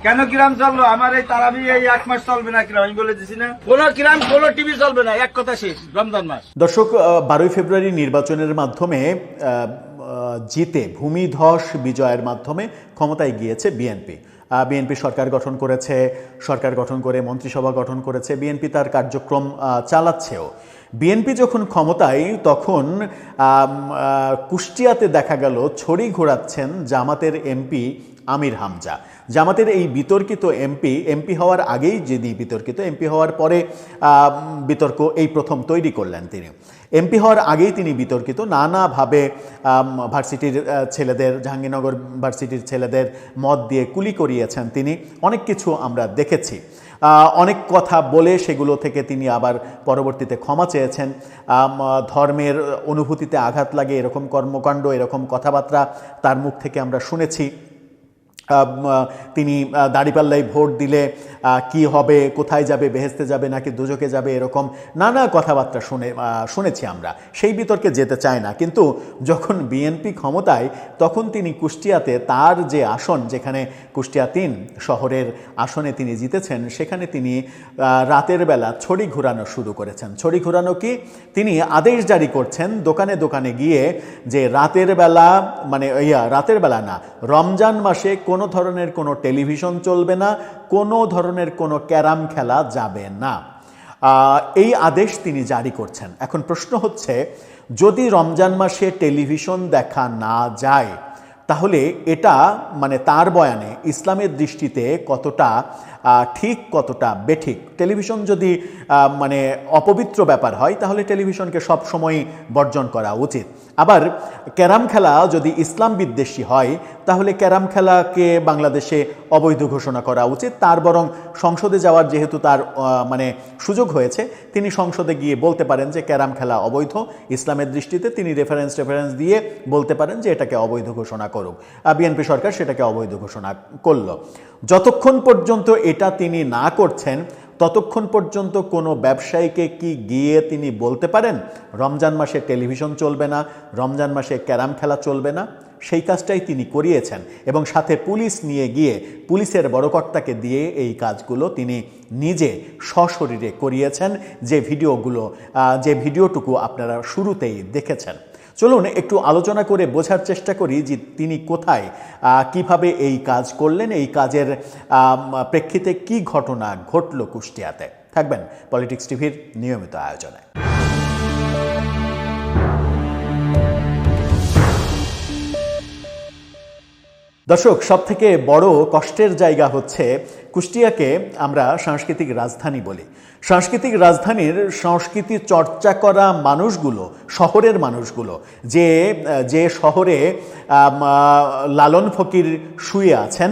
কেন কিরাম চললো? আমার এই তারাবি এই 1 মাস চলবে না কিরাম, আমি বলে দিছি না, কোন কিরাম কোন টিভি চলবে না, এক কথা শেষ, রমজান মাস। দর্শক, 12 ফেব্রুয়ারি নির্বাচনের মাধ্যমে জিতে ভূমিধস বিজয়ের মাধ্যমে ক্ষমতায় গিয়েছে বিএনপি। বিএনপি সরকার গঠন করেছে, সরকার গঠন করে মন্ত্রিসভা গঠন করেছে, বিএনপি তার কার্যক্রম চালাচ্ছেও। বিএনপি যখন ক্ষমতায়, তখন কুষ্টিয়াতে দেখা গেল ছড়ি ঘোরাচ্ছেন জামাতের এমপি আমির হামজা। জামাতের এই বিতর্কিত এমপি হওয়ার আগেই যদি বিতর্কিত, এমপি হওয়ার পরে বিতর্ক এই প্রথম তৈরি করলেন তিনি। এমপি হওয়ার আগেই তিনি বিতর্কিত, নানাভাবে ভার্সিটির ছেলেদের, জাহাঙ্গীরনগর ভার্সিটির ছেলেদের মদ দিয়ে কুলি করিয়েছেন তিনি। অনেক কিছু আমরা দেখেছি। অনেক কথা বলে সেগুলো থেকে তিনি আবার পরবর্তীতে ক্ষমা চেয়েছেন। ধর্মের অনুভূতিতে আঘাত লাগে এরকম কর্মকাণ্ড, এরকম কথাবার্তা তার মুখ থেকে আমরা শুনেছি। তিনি দাঁড়িপাল্লায় ভোট দিলে কি হবে, কোথায় যাবে, বেহেস্তে যাবে নাকি দোজখে যাবে, এরকম নানা কথাবার্তা শুনেছি আমরা। সেই বিতর্কে যেতে চায় না, কিন্তু যখন বিএনপি ক্ষমতায়, তখন তিনি কুষ্টিয়াতে তার যে আসন, যেখানে কুষ্টিয়া 3 শহরের আসনে তিনি জিতেছেন, সেখানে তিনি রাতের বেলা ছড়ি ঘোরানো শুরু করেছেন। ছড়ি ঘোরানো কি, তিনি আদেশ জারি করছেন দোকানে দোকানে গিয়ে যে রাতের বেলা, মানে রাতের বেলা না, রমজান মাসে কোনো ধরনের কোনো টেলিভিশন চলবে না, কোনো ধরনের কোনো ক্যারাম খেলা যাবে না, এই আদেশ তিনি জারি করছেন। এখন প্রশ্ন হচ্ছে, যদি রমজান মাসে টেলিভিশন দেখা না যায়, তাহলে এটা মানে তার বয়ানে ইসলামের দৃষ্টিতে কতটা ঠিক, কতটা বেঠিক? টেলিভিশন যদি মানে অপবিত্র ব্যাপার হয়, তাহলে টেলিভিশনকে সবসময় বর্জন করা উচিত। আবার ক্যারাম খেলা যদি ইসলাম বিদ্বেষী হয়, তাহলে ক্যারাম খেলাকে বাংলাদেশে অবৈধ ঘোষণা করা উচিত। তার বরং সংসদে যাওয়ার যেহেতু তার মানে সুযোগ হয়েছে, তিনি সংসদে গিয়ে বলতে পারেন যে ক্যারাম খেলা অবৈধ ইসলামের দৃষ্টিতে। তিনি রেফারেন্স দিয়ে বলতে পারেন যে এটাকে অবৈধ ঘোষণা করুক। বিএনপি সরকার সেটাকে অবৈধ ঘোষণা করল। যতক্ষণ পর্যন্ত এটা তিনি না করছেন, ততক্ষণ পর্যন্ত কোনো ব্যবসায়ীকে কি গিয়ে তিনি বলতে পারেন রমজান মাসে টেলিভিশন চলবে না, রমজান মাসে ক্যারাম খেলা চলবে না? সেই কাজটাই তিনি করিয়েছেন, এবং সাথে পুলিশ নিয়ে গিয়ে পুলিশের বড় কর্তাকে দিয়ে এই কাজগুলো তিনি নিজে সশরীরে করিয়েছেন, যে ভিডিওটুকু আপনারা শুরুতেই দেখেছেন। চলুন একটু আলোচনা করে বোঝার চেষ্টা করি যে তিনি কোথায়, কিভাবে এই কাজ করলেন, এই কাজের প্রেক্ষিতে কি ঘটনা ঘটল কুষ্টিয়াতে। থাকবেন পলিটিক্স টিভির নিয়মিত আয়োজনে। দর্শক, সবথেকে বড় কষ্টের জায়গা হচ্ছে কুষ্টিয়াকে আমরা সাংস্কৃতিক রাজধানী বলি। সাংস্কৃতিক রাজধানীর সংস্কৃতি চর্চা করা মানুষগুলো, শহরের মানুষগুলো, যে শহরে লালন ফকির শুয়ে আছেন,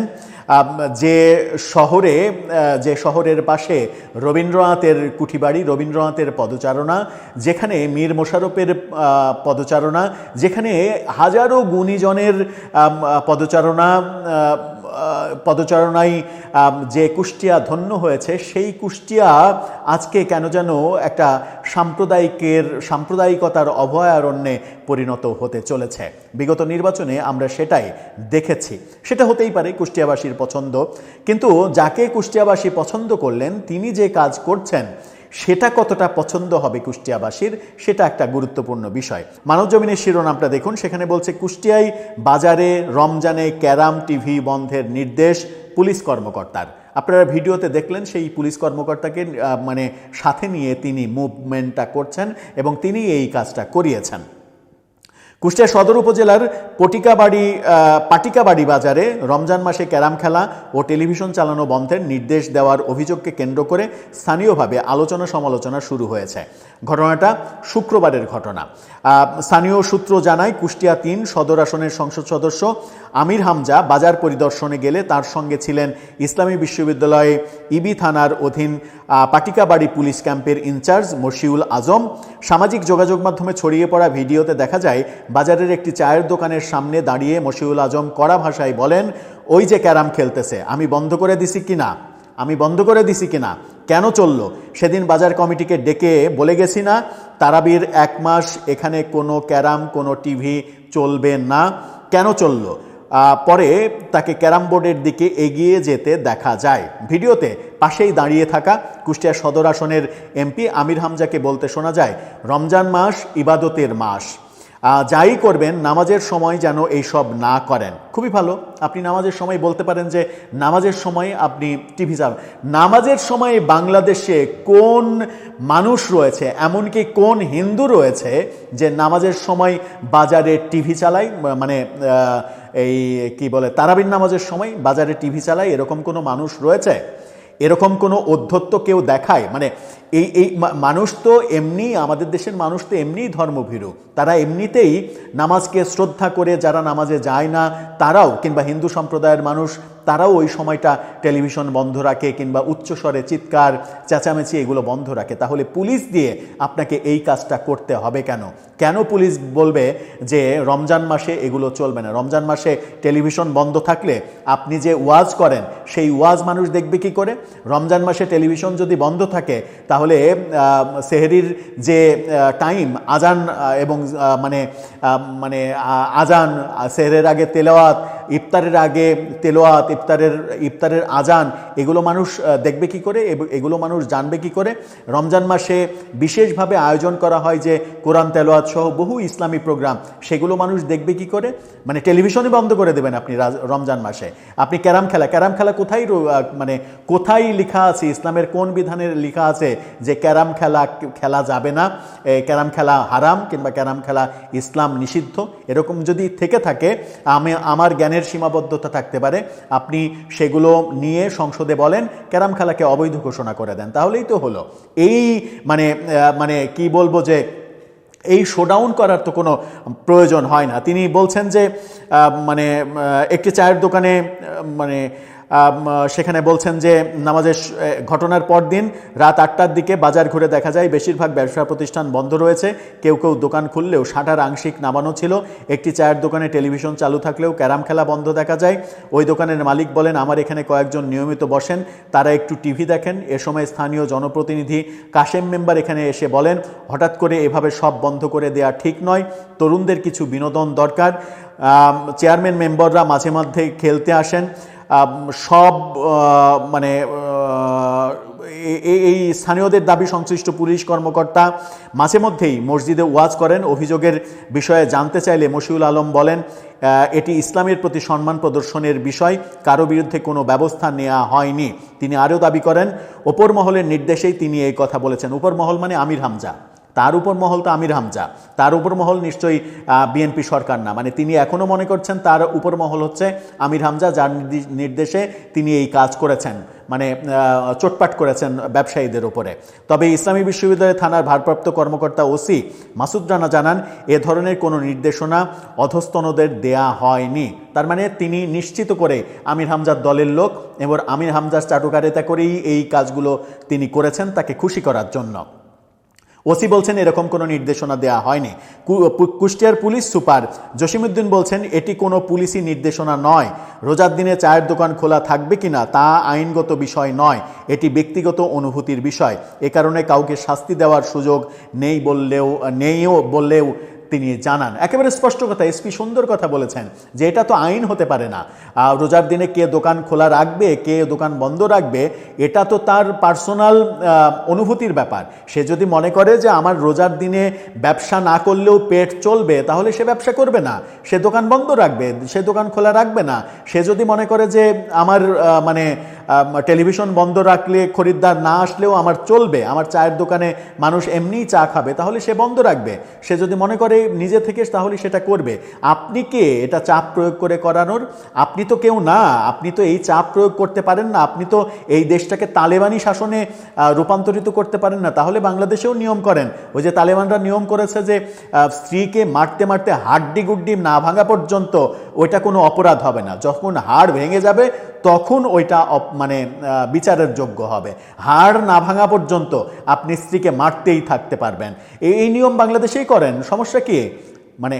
যে শহরের পাশে রবীন্দ্রনাথের কুঠিবাড়ি, রবীন্দ্রনাথের পদচারণা, যেখানে মীর মোশাররফের পদচারণা, যেখানে হাজারো গুণীজনের পদচারণায় যে কুষ্টিয়া ধন্য হয়েছে, সেই কুষ্টিয়া আজকে কেন যেন একটা সাম্প্রদায়িকতার অভয়ারণ্যে পরিণত হতে চলেছে। বিগত নির্বাচনে আমরা সেটাই দেখেছি। সেটা হতেই পারে কুষ্টিয়াবাসীর পছন্দ, কিন্তু যাকে কুষ্টিয়াবাসী পছন্দ করলেন, তিনি যে কাজ করছেন সেটা কতটা পছন্দ হবে কুষ্টিয়াবাসীর, সেটা একটা গুরুত্বপূর্ণ বিষয়। মানবজমিনের শিরোনামটা দেখুন, সেখানে বলছে কুষ্টিয়ায় বাজারে রমজানে ক্যারাম টিভি বন্ধের নির্দেশ পুলিশ কর্মকর্তার। আপনারা ভিডিওতে দেখলেন সেই পুলিশ কর্মকর্তাকে মানে সাথে নিয়ে তিনি মুভমেন্টটা করছেন এবং তিনি এই কাজটা করিয়েছেন। কুষ্টিয়া সদর উপজেলার পাটিকাবাড়ি বাজারে রমজান মাসে ক্যারাম খেলা ও টেলিভিশন চালানো বন্ধের নির্দেশ দেওয়ার অভিযোগকে কেন্দ্র করে স্থানীয়ভাবে আলোচনা সমালোচনা শুরু হয়েছে। ঘটনাটা শুক্রবারের ঘটনা। স্থানীয় সূত্র জানায়, কুষ্টিয়া 3 সদর আসনের সংসদ সদস্য আমির হামজা বাজার পরিদর্শনে গেলে তার সঙ্গে ছিলেন ইসলামী বিশ্ববিদ্যালয়ে ইবি থানার অধীন পাটিকাবাড়ি পুলিশ ক্যাম্পের ইনচার্জ মশিউল আজম। সামাজিক যোগাযোগ মাধ্যমে ছড়িয়ে পড়া ভিডিওতে দেখা যায়, বাজারের একটি চায়ের দোকানের সামনে দাঁড়িয়ে মশিউল আজম কড়া ভাষায় বলেন, ওই যে ক্যারাম খেলতেছে, আমি বন্ধ করে দিছি কিনা, কেন চললো? সেদিন বাজার কমিটিকে ডেকে বলে গেছি না, তারাবির 1 মাস এখানে কোনো ক্যারাম, কোনো টিভি চলবে না, কেন চললো? পরে তাকে ক্যারাম বোর্ডের দিকে এগিয়ে যেতে দেখা যায়। ভিডিওতে পাশেই দাঁড়িয়ে থাকা কুষ্টিয়া সদর আসনের এমপি আমির হামজাকে বলতে শোনা যায়, রমজান মাস ইবাদতের মাস, যাই করবেন নামাজের সময় যেন এইসব না করেন। খুবই ভালো, আপনি নামাজের সময় বলতে পারেন যে নামাজের সময় আপনি টিভি চালান। নামাজের সময় বাংলাদেশে কোন মানুষ রয়েছে, এমনকি কোন হিন্দু রয়েছে যে নামাজের সময় বাজারে টিভি চালায়, মানে এই কি বলে তারাবির নামাজের সময় বাজারে টিভি চালায়, এরকম কোনো মানুষ রয়েছে? এরকম কোনো অধ্যত্ত কেউ দেখায়? মানে এই মানুষ তো এমনি, আমাদের দেশের মানুষ তো এমনিই ধর্মভীরু, তারা এমনিতেই নামাজকে শ্রদ্ধা করে, যারা নামাজে যায় না তারাও, কিংবা হিন্দু সম্প্রদায়ের মানুষ তারাও ওই সময়টা টেলিভিশন বন্ধ রাখে কিংবা উচ্চস্বরে চিৎকার চেঁচামেচি এগুলো বন্ধ রাখে। তাহলে পুলিশ দিয়ে আপনাকে এই কাজটা করতে হবে কেন? কেন পুলিশ বলবে যে রমজান মাসে এগুলো চলবে না? রমজান মাসে টেলিভিশন বন্ধ থাকলে আপনি যে ওয়াজ করেন সেই ওয়াজ মানুষ দেখবে কি করে? রমজান মাসে টেলিভিশন যদি বন্ধ থাকে তাহলে সেহরির যে টাইম, আজান এবং মানে আজান, সেহরের আগে তেলাওয়াত, ইফতারের আগে তেলাওয়াত, ইফতারের আজান, এগুলো মানুষ দেখবে কি করে? এগুলো মানুষ জানবে কি করে? রমজান মাসে বিশেষভাবে আয়োজন করা হয় যে কোরআন তেলাওয়াত সহ বহু ইসলামী প্রোগ্রাম, সেগুলো মানুষ দেখবে কি করে? মানে টেলিভিশনই বন্ধ করে দেবেন আপনি রমজান মাসে। আপনি ক্যারাম খেলা কোথায়, মানে কোথায় লেখা আছে, ইসলামের কোন বিধানের লেখা আছে যে ক্যারাম খেলা যাবে না, ক্যারাম খেলা হারাম কিংবা ক্যারাম খেলা ইসলাম নিষিদ্ধ? এরকম যদি থেকে থাকে, আমার জ্ঞানের সীমাবদ্ধতা থাকতে পারে, আপনি সেগুলো নিয়ে সংসদে বলেন, ক্যারাম খেলাকে অবৈধ ঘোষণা করে দেন, তাহলেই তো হলো। এই মানে কি বলবো, যে এই শোডাউন করার তো কোনো প্রয়োজন হয় না। তিনি বলছেন যে মানে একটি চায়ের দোকানে মানে সেখানে বলছেন যে নামাজের ঘটনার পর দিন রাত 8টার দিকে বাজার ঘুরে দেখা যায় বেশিরভাগ ব্যবসা প্রতিষ্ঠান বন্ধ রয়েছে, কেউ কেউ দোকান খুললেও শাটার আংশিক নামানো ছিল। একটি চায়ের দোকানে টেলিভিশন চালু থাকলেও ক্যারাম খেলা বন্ধ দেখা যায়। ওই দোকানের মালিক বলেন, আমার এখানে কয়েকজন নিয়মিত বসেন, তারা একটু টিভি দেখেন। এ সময় স্থানীয় জনপ্রতিনিধি কাশেম মেম্বার এখানে এসে বলেন, হঠাৎ করে এভাবে সব বন্ধ করে দেওয়া ঠিক নয়, তরুণদের কিছু বিনোদন দরকার। চেয়ারম্যান মেম্বাররা মাঝে মধ্যে খেলতে আসেন। সব মানে এই স্থানীয়দের দাবি সংশ্লিষ্ট পুলিশ কর্মকর্তা মাঝে মধ্যেই মসজিদে ওয়াজ করেন। অভিযোগের বিষয়ে জানতে চাইলে মশিউল আলম বলেন, এটি ইসলামের প্রতি সম্মান প্রদর্শনের বিষয়, কারো বিরুদ্ধে কোনো ব্যবস্থা নেওয়া হয়নি। তিনি আরও দাবি করেন, ওপর মহলের নির্দেশেই তিনি এই কথা বলেছেন। উপর মহল মানে আমির হামজা, তার উপর মহল তো আমির হামজা, তার উপর মহল নিশ্চয়ই বিএনপি সরকার না। মানে তিনি এখনও মনে করছেন তার উপর মহল হচ্ছে আমির হামজা, যার নির্দেশে তিনি এই কাজ করেছেন, মানে চোটপাট করেছেন ব্যবসায়ীদের উপরে। তবে ইসলামী বিশ্ববিদ্যালয় থানার ভারপ্রাপ্ত কর্মকর্তা ওসি মাসুদ রানা জানান, এ ধরনের কোনো নির্দেশনা অধস্তনদের দেয়া হয়নি। তার মানে তিনি নিশ্চিত করে আমির হামজার দলের লোক এবং আমির হামজার চাটুকারিতা করেই এই কাজগুলো তিনি করেছেন, তাকে খুশি করার জন্য। ওসি বলছেন এরকম কোনো নির্দেশনা দেওয়া হয়নি। কুষ্টিয়ার পুলিশ সুপার জসিমউদ্দিন বলছেন, এটি কোনো পুলিশি নির্দেশনা নয়। রোজার দিনে চায়ের দোকান খোলা থাকবে কিনা তা আইনগত বিষয় নয়, এটি ব্যক্তিগত অনুভূতির বিষয়। এ কারণে কাউকে শাস্তি দেওয়ার সুযোগ নেইও বললেও তিনি জানান। একেবারে স্পষ্ট কথা, এসপি সুন্দর কথা বলেছেন যে এটা তো আইন হতে পারে না। রোজার দিনে কে দোকান খোলা রাখবে, কে দোকান বন্ধ রাখবে, এটা তো তার পার্সোনাল অনুভূতির ব্যাপার। সে যদি মনে করে যে আমার রোজার দিনে ব্যবসা না করলেও পেট চলবে, তাহলে সে ব্যবসা করবে না, সে দোকান বন্ধ রাখবে, সে দোকান খোলা রাখবে না। সে যদি মনে করে যে আমার মানে টেলিভিশন বন্ধ রাখলে খরিদ্দার না আসলেও আমার চলবে, আমার চায়ের দোকানে মানুষ এমনিই চা খাবে, তাহলে সে বন্ধ রাখবে। সে যদি মনে করে নিজে থেকে, তাহলে সেটা করবে। আপনি কে এটা চাপ প্রয়োগ করে করানোর? আপনি তো কেউ না, আপনি তো এই চাপ প্রয়োগ করতে পারেন না, আপনি তো এই দেশটাকে তালেবানি শাসনে রূপান্তরিত করতে পারেন না। তাহলে বাংলাদেশেও নিয়ম করেন, ওই যে তালেবানরা নিয়ম করেছে যে স্ত্রীকে মারতে মারতে হাড্ডি গুড্ডি না ভাঙা পর্যন্ত ওইটা কোনো অপরাধ হবে না, যখন হাড় ভেঙে যাবে তখন ওইটা মানে বিচারের যোগ্য হবে। হাড় না ভাঙা পর্যন্ত আপনি স্ত্রীকে মারতেই থাকতে পারবেন। এই নিয়ম বাংলাদেশেই করেন, সমস্যা কি? মানে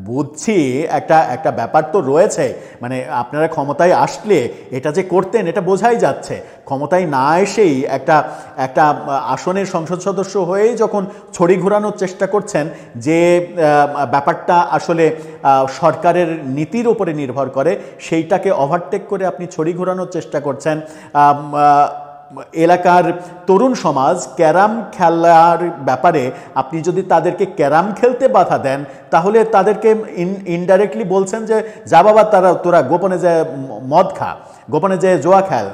বুঝছি একটা একটা ব্যাপার তো রয়েছে, মানে আপনারা ক্ষমতায় আসলে এটা যে করতেন এটা বোঝাই যাচ্ছে। ক্ষমতায় না এসেই একটা একটা আসনের সংসদ সদস্য হয়েই যখন ছড়ি ঘোরানোর চেষ্টা করছেন যে ব্যাপারটা আসলে সরকারের নীতির উপরে নির্ভর করে, সেইটাকে ওভারটেক করে আপনি ছড়ি ঘোরানোর চেষ্টা করছেন। এলাকার তরুণ সমাজ ক্যারাম খেলার ব্যাপারে আপনি যদি তাদেরকে ক্যারাম খেলতে বাধা দেন, তাহলে তাদেরকে ইনডাইরেক্টলি বলছেন যে যা বাবা তোরা গোপনে যে মদ খা, গোপনে যে জোয়া খেল,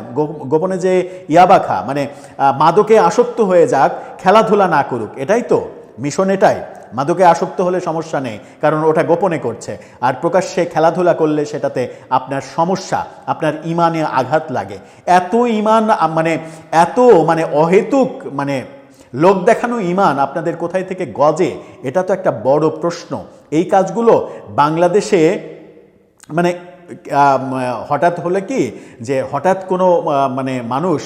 গোপনে যে ইয়াবা খা, মানে মাদকে আসক্ত হয়ে যাক, খেলাধুলা না করুক। এটাই তো মিশন, এটাই। মাদকে আসক্ত হলে সমস্যা নেই, কারণ ওটা গোপনে করছে। আর প্রকাশ্যে খেলাধুলা করলে সেটাতে আপনার সমস্যা, আপনার ইমানে আঘাত লাগে। এত ইমান এত অহেতুক লোক দেখানো ইমান আপনাদের কোথায় থেকে গজে, এটা তো একটা বড় প্রশ্ন। এই কাজগুলো বাংলাদেশে হঠাৎ হলে কি, যে হঠাৎ কোনো মানুষ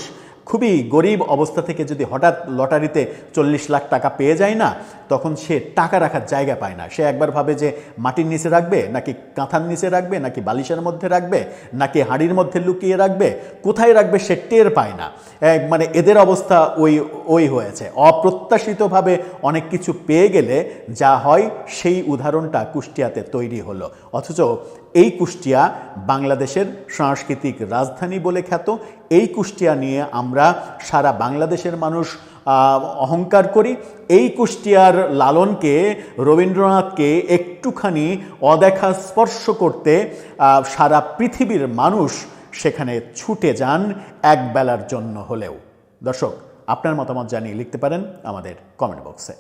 খুবই গরিব অবস্থা থেকে যদি হঠাৎ লটারিতে 40 লাখ টাকা পেয়ে যায় না, তখন সে টাকা রাখার জায়গা পায় না। সে একবার ভাবে যে মাটির নিচে রাখবে, নাকি কাঁথার নিচে রাখবে, নাকি বালিশের মধ্যে রাখবে, নাকি হাঁড়ির মধ্যে লুকিয়ে রাখবে, কোথায় রাখবে সে টের পায় না। এদের অবস্থা ওই হয়েছে। অপ্রত্যাশিতভাবে অনেক কিছু পেয়ে গেলে যা হয়, সেই উদাহরণটা কুষ্টিয়াতে তৈরি হলো। অথচ এই কুষ্টিয়া বাংলাদেশের সাংস্কৃতিক রাজধানী বলে খ্যাত। এই কুষ্টিয়া নিয়ে আমরা সারা বাংলাদেশের মানুষ অহংকার করি। এই কুষ্টিয়ার লালনকে, রবীন্দ্রনাথকে একটুখানি অদেখা স্পর্শ করতে সারা পৃথিবীর মানুষ সেখানে ছুটে যান, এক বেলার জন্য হলেও। দর্শক, আপনার মতামত জানিয়ে লিখতে পারেন আমাদের কমেন্ট বক্সে।